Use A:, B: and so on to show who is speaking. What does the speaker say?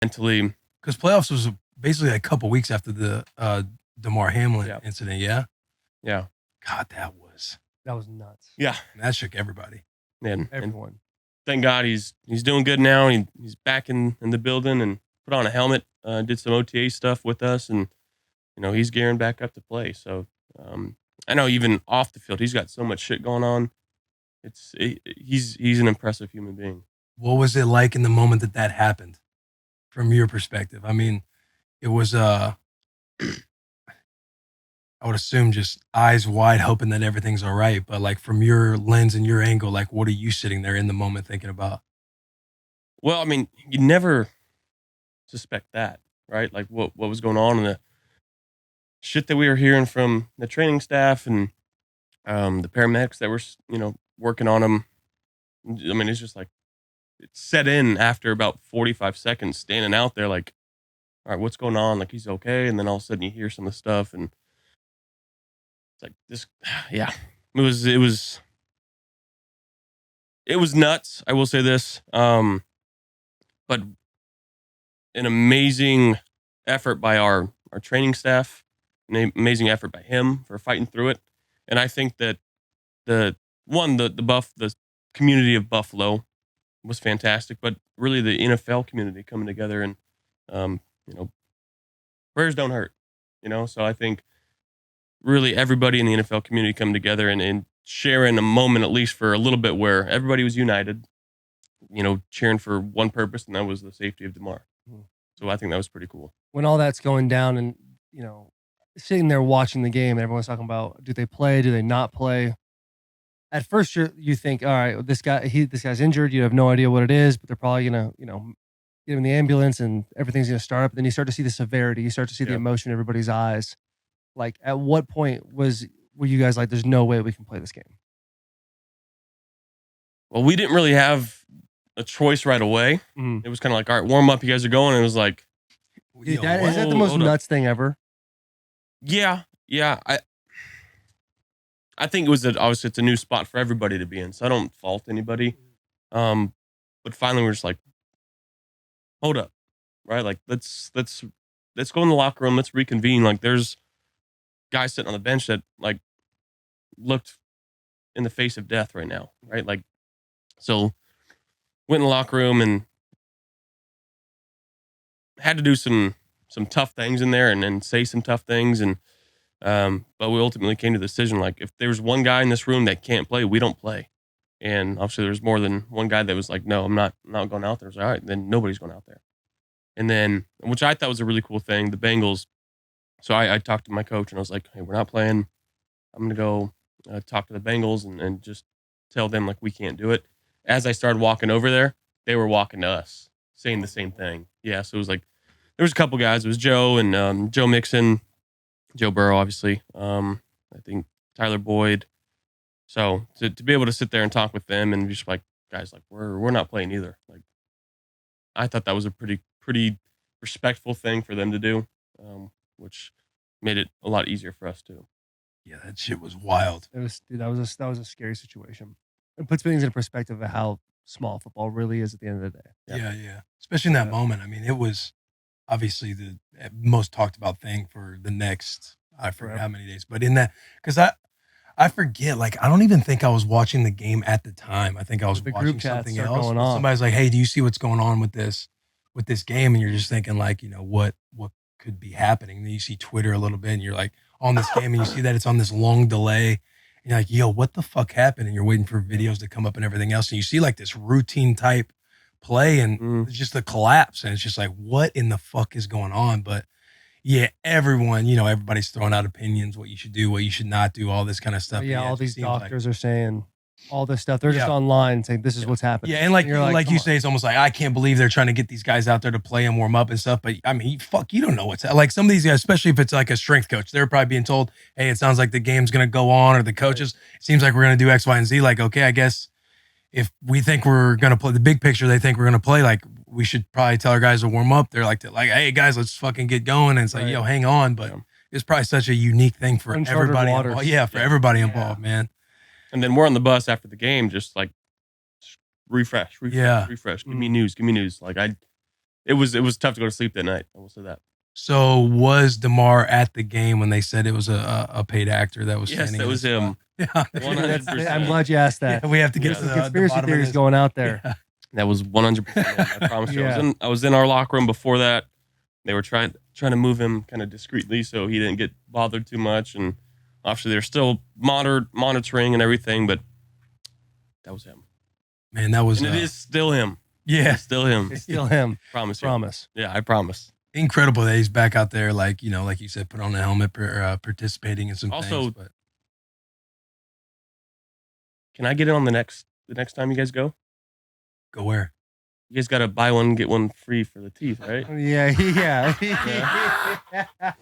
A: mentally.
B: Because playoffs was basically a couple weeks after the Damar Hamlin incident, yeah?
A: Yeah.
B: God, that was
C: nuts.
A: Yeah.
B: That shook everybody.
A: And
C: everyone.
A: Thank God he's doing good now. He's back in the building and put on a helmet, did some OTA stuff with us, and he's gearing back up to play. So I know even off the field, he's got so much shit going on. He's an impressive human being.
B: What was it like in the moment that happened from your perspective? I mean, it was, I would assume just eyes wide, hoping that everything's all right. But like from your lens and your angle, like what are you sitting there in the moment thinking about?
A: Well, I mean, you never suspect that, right? Like what was going on and the shit that we were hearing from the training staff and the paramedics that were, working on him. I mean, it's just like, it set in after about 45 seconds standing out there like, all right, what's going on? Like, he's okay. And then all of a sudden you hear some of the stuff and it's like this, yeah, it was nuts. I will say this. But an amazing effort by our training staff, an amazing effort by him for fighting through it. And I think that the community of Buffalo was fantastic, but really the NFL community coming together and, prayers don't hurt, So I think really everybody in the NFL community coming together and sharing a moment, at least for a little bit, where everybody was united, cheering for one purpose, and that was the safety of Damar. So I think that was pretty cool.
C: When all that's going down and, sitting there watching the game, and everyone's talking about, do they play? Do they not play? At first, you think, all right, this guy's injured. You have no idea what it is, but they're probably gonna, get him in the ambulance, and everything's gonna start up. And then you start to see the severity. You start to see the emotion in everybody's eyes. Like, at what point were you guys like, there's no way we can play this game?
A: Well, we didn't really have a choice right away. It was kind of like, all right, warm up. You guys are going. And it was like,
C: dude, is that the most nuts thing ever?
A: Yeah. I think it was obviously it's a new spot for everybody to be in, so I don't fault anybody. But finally we're just like, hold up, right? Like let's go in the locker room. Let's reconvene. Like there's guys sitting on the bench that like looked in the face of death right now, right? Like, so went in the locker room and had to do some tough things in there and say some tough things and. But we ultimately came to the decision, like, if there's one guy in this room that can't play, we don't play. And obviously there's more than one guy that was like, no, I'm not going out there. I was like, all right, then nobody's going out there. And then, which I thought was a really cool thing, the Bengals. So I talked to my coach and I was like, hey, we're not playing. I'm going to go talk to the Bengals and just tell them like, we can't do it. As I started walking over there, they were walking to us saying the same thing. Yeah. So it was like, there was a couple guys. It was Joe and Joe Mixon, Joe Burrow, obviously. I think Tyler Boyd. So to be able to sit there and talk with them and just like, guys, like we're not playing either. Like, I thought that was a pretty respectful thing for them to do, which made it a lot easier for us too.
B: Yeah, that shit was wild.
C: That was a scary situation. It puts things in perspective of how small football really is at the end of the day.
B: Yeah. Especially in that moment. I mean, it was obviously the most talked about thing for the next, I forget how many days, but in that, because I forget, like, I don't even think I was watching the game at the time. I think I was watching something else. Somebody's like, hey, do you see what's going on with this game? And you're just thinking like, what could be happening? And then you see Twitter a little bit and you're like on this game and you see that it's on this long delay. And you're like, yo, what the fuck happened? And you're waiting for videos to come up and everything else. And you see like this routine type play and it's just the collapse. And it's just like, what in the fuck is going on? But yeah, everyone, everybody's throwing out opinions, what you should do, what you should not do, all this kind of stuff.
C: Yeah, all these doctors are saying all this stuff. They're just online saying this is what's happening.
B: Yeah, and like you say, it's almost like, I can't believe they're trying to get these guys out there to play and warm up and stuff. But I mean, fuck, you don't know what's like some of these guys, especially if it's like a strength coach, they're probably being told, hey, it sounds like the game's going to go on, or the coaches, it seems like we're going to do X, Y, and Z. Like, okay, I guess if we think we're going to play the big picture, they think we're going to play, like, we should probably tell our guys to warm up. They're like, hey guys, let's fucking get going. And it's like, yo, hang on. But it's probably such a unique thing for everybody involved. Yeah, for everybody involved, man.
A: And then we're on the bus after the game, just like refresh. Give me news. Like it was tough to go to sleep that night. I will say that.
B: So was Damar at the game when they said it was a paid actor that was
A: Yes,
B: standing?
A: that
B: in
A: was
B: the spot?
A: him.
B: Yeah,
A: 100%.
C: I'm glad you asked that.
B: Yeah, we have to get
A: Yeah.
B: to the
C: Conspiracy
B: bottom of
C: theories
B: this.
C: going out there.
B: Yeah.
A: That was 100%. I promise you.
C: Yeah.
A: I was in our locker room before that. They were trying to move him kind of discreetly so he didn't get bothered too much, and obviously they're still monitoring and everything, but that was him.
B: Man, that was
A: And it is still him.
B: yeah,
A: It's still him.
C: It's still him.
A: Promise you.
C: Promise.
A: Yeah, I promise.
B: incredible that he's back out there, like like you said, put on a helmet, participating in some
A: Also,
B: things. But
A: Can I get it on the next time you guys go?
B: go where?
A: You guys got to buy one get one free for the teeth, right?
C: Yeah.
A: Yeah.